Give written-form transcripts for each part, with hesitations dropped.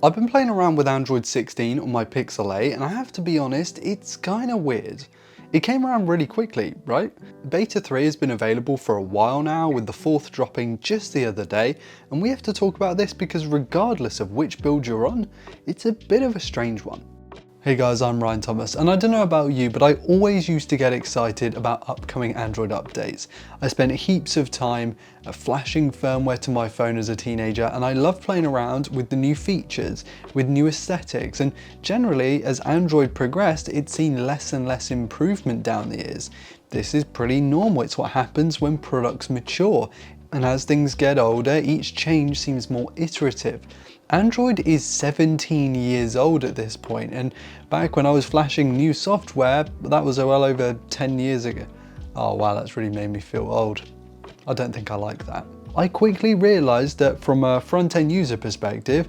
I've been playing around with Android 16 on my Pixel 8 and I have to be honest, it's kinda weird. It came around really quickly, right? Beta 3 has been available for a while now, with the 4th dropping just the other day, and we have to talk about this because regardless of which build you're on, it's a bit of a strange one. Hey guys, I'm Ryan Thomas, and I don't know about you, but I always used to get excited about upcoming Android updates. I spent heaps of time flashing firmware to my phone as a teenager, and I loved playing around with the new features, with new aesthetics, and generally, as Android progressed, it's seen less and less improvement down the years. This is pretty normal, it's what happens when products mature. And as things get older, each change seems more iterative. Android is 17 years old at this point, and back when I was flashing new software, that was well over 10 years ago. Oh wow, that's really made me feel old. I don't think I like that. I quickly realized that from a front-end user perspective,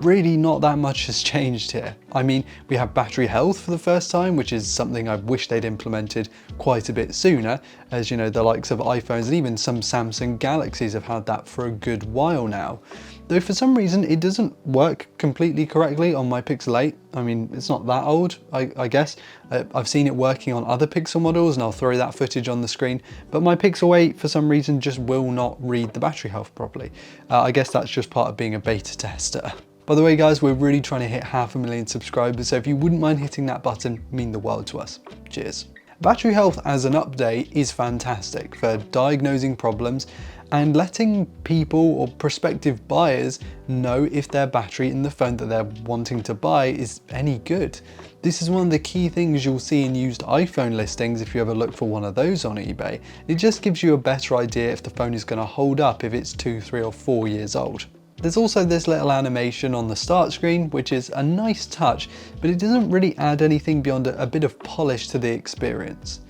really not that much has changed here. I mean, we have battery health for the first time, which is something I wish they'd implemented quite a bit sooner, as you know, the likes of iPhones and even some Samsung Galaxies have had that for a good while now. Though for some reason it doesn't work completely correctly on my Pixel 8. I mean, it's not that old, I guess. I've seen it working on other Pixel models and I'll throw that footage on the screen, but my Pixel 8 for some reason just will not read the battery health properly. I guess that's just part of being a beta tester. By the way guys, we're really trying to hit 500,000 subscribers, so if you wouldn't mind hitting that button, it'd mean the world to us. Cheers. Battery health as an update is fantastic for diagnosing problems and letting people or prospective buyers know if their battery in the phone that they're wanting to buy is any good. This is one of the key things you'll see in used iPhone listings if you ever look for one of those on eBay. It just gives you a better idea if the phone is going to hold up if it's 2, 3 or 4 years old. There's also this little animation on the start screen, which is a nice touch, but it doesn't really add anything beyond a bit of polish to the experience.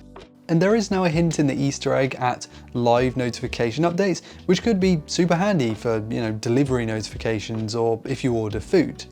And there is now a hint in the Easter egg at live notification updates, which could be super handy for, delivery notifications or if you order food.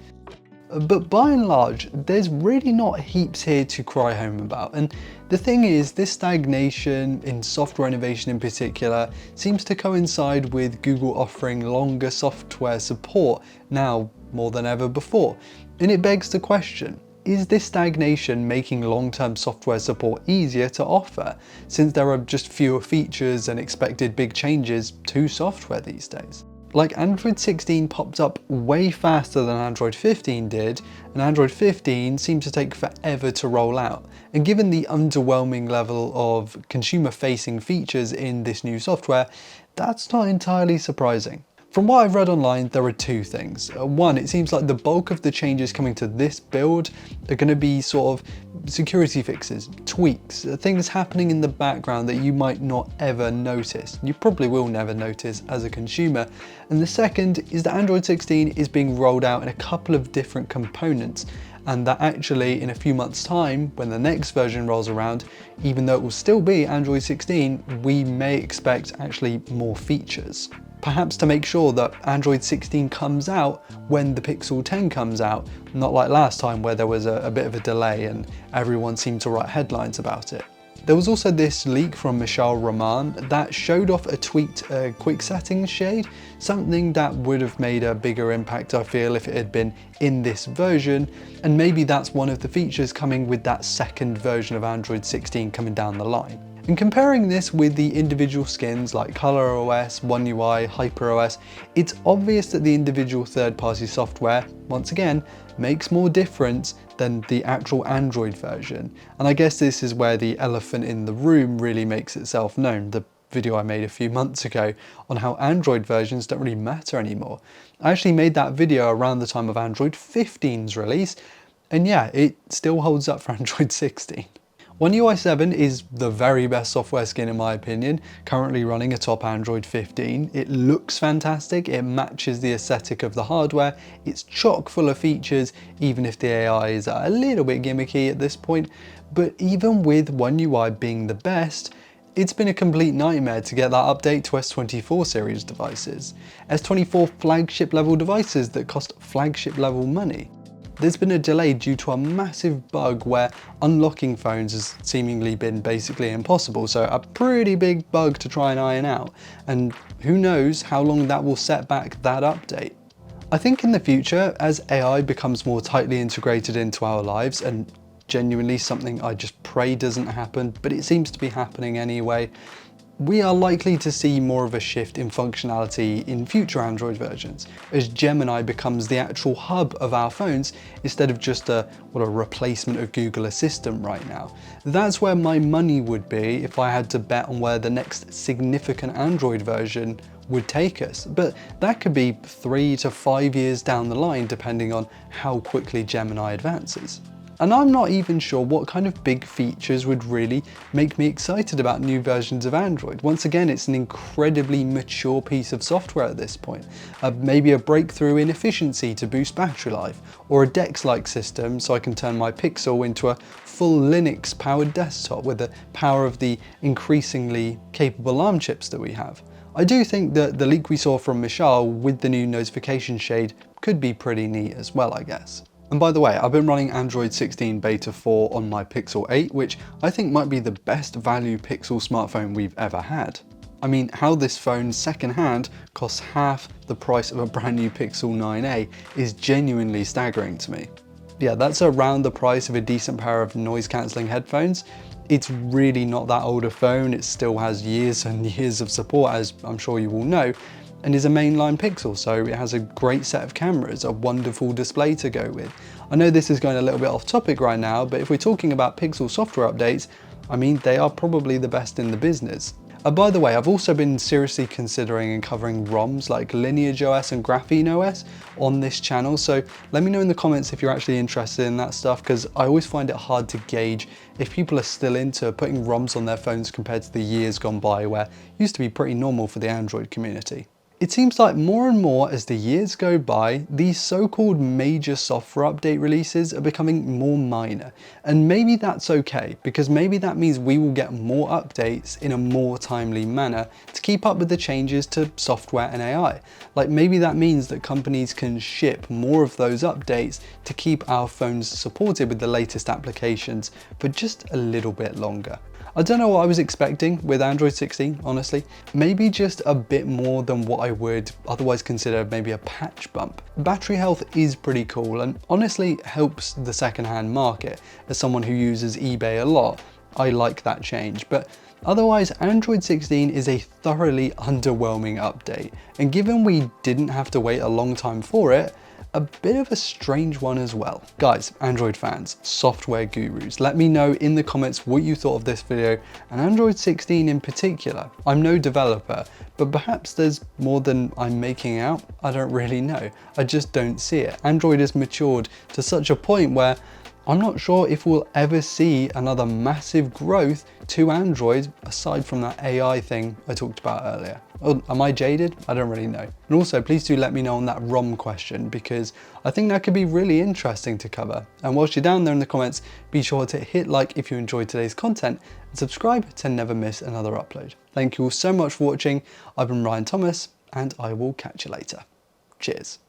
But by and large, there's really not heaps here to cry home about. And the thing is, this stagnation in software innovation in particular seems to coincide with Google offering longer software support now more than ever before. And it begs the question, is this stagnation making long-term software support easier to offer, since there are just fewer features and expected big changes to software these days? Like, Android 16 popped up way faster than Android 15 did, and Android 15 seemed to take forever to roll out. And given the underwhelming level of consumer-facing features in this new software, that's not entirely surprising. From what I've read online, there are two things. One, it seems like the bulk of the changes coming to this build are going to be sort of security fixes, tweaks, things happening in the background that you might not ever notice. You probably will never notice as a consumer. And the second is that Android 16 is being rolled out in a couple of different components, and that actually in a few months' time, when the next version rolls around, even though it will still be Android 16, we may expect actually more features. Perhaps to make sure that Android 16 comes out when the Pixel 10 comes out, not like last time where there was a bit of a delay and everyone seemed to write headlines about it. There was also this leak from Michelle Rahman that showed off a tweaked quick settings shade, something that would have made a bigger impact, I feel, if it had been in this version, and maybe that's one of the features coming with that second version of Android 16 coming down the line. And comparing this with the individual skins like ColorOS, One UI, HyperOS, it's obvious that the individual third-party software, once again, makes more difference than the actual Android version. And I guess this is where the elephant in the room really makes itself known. The video I made a few months ago on how Android versions don't really matter anymore. I actually made that video around the time of Android 15's release, and yeah, it still holds up for Android 16. One UI 7 is the very best software skin in my opinion, currently running atop Android 15. It looks fantastic, it matches the aesthetic of the hardware, it's chock full of features, even if the AI is a little bit gimmicky at this point. But even with One UI being the best, it's been a complete nightmare to get that update to S24 series devices. S24 flagship level devices that cost flagship level money. There's been a delay due to a massive bug where unlocking phones has seemingly been basically impossible, so a pretty big bug to try and iron out, and who knows how long that will set back that update. I think in the future, as AI becomes more tightly integrated into our lives, and genuinely something I just pray doesn't happen, but it seems to be happening anyway, we are likely to see more of a shift in functionality in future Android versions, as Gemini becomes the actual hub of our phones instead of just a replacement of Google Assistant right now. That's where my money would be if I had to bet on where the next significant Android version would take us. But that could be 3 to 5 years down the line, depending on how quickly Gemini advances. And I'm not even sure what kind of big features would really make me excited about new versions of Android. Once again, it's an incredibly mature piece of software at this point. Maybe a breakthrough in efficiency to boost battery life, or a DeX-like system so I can turn my Pixel into a full Linux-powered desktop with the power of the increasingly capable ARM chips that we have. I do think that the leak we saw from Michal with the new notification shade could be pretty neat as well, I guess. And by the way, I've been running Android 16 Beta 4 on my Pixel 8, which I think might be the best value Pixel smartphone we've ever had. I mean, how this phone secondhand costs half the price of a brand new Pixel 9a is genuinely staggering to me. Yeah, that's around the price of a decent pair of noise cancelling headphones. It's really not that old a phone, it still has years and years of support, as I'm sure you all know, and is a mainline Pixel, so it has a great set of cameras, a wonderful display to go with. I know this is going a little bit off topic right now, but if we're talking about Pixel software updates, I mean, they are probably the best in the business. By the way, I've also been seriously considering and covering ROMs like Lineage OS and Graphene OS on this channel, so let me know in the comments if you're actually interested in that stuff, because I always find it hard to gauge if people are still into putting ROMs on their phones compared to the years gone by where it used to be pretty normal for the Android community. It seems like more and more as the years go by, these so-called major software update releases are becoming more minor. And maybe that's okay, because maybe that means we will get more updates in a more timely manner to keep up with the changes to software and AI. Like maybe that means that companies can ship more of those updates to keep our phones supported with the latest applications for just a little bit longer. I don't know what I was expecting with Android 16, honestly. Maybe just a bit more than what I would otherwise consider maybe a patch bump. Battery health is pretty cool and honestly helps the secondhand market. As someone who uses eBay a lot, I like that change. But otherwise, Android 16 is a thoroughly underwhelming update. And given we didn't have to wait a long time for it, a bit of a strange one as well. Guys, Android fans, software gurus, let me know in the comments what you thought of this video and Android 16 in particular. I'm no developer, but perhaps there's more than I'm making out. I don't really know. I just don't see it. Android has matured to such a point where I'm not sure if we'll ever see another massive growth to Android aside from that AI thing I talked about earlier. Oh, am I jaded? I don't really know. And also, please do let me know on that ROM question, because I think that could be really interesting to cover. And whilst you're down there in the comments, be sure to hit like if you enjoyed today's content and subscribe to never miss another upload. Thank you all so much for watching. I've been Ryan Thomas and I will catch you later. Cheers.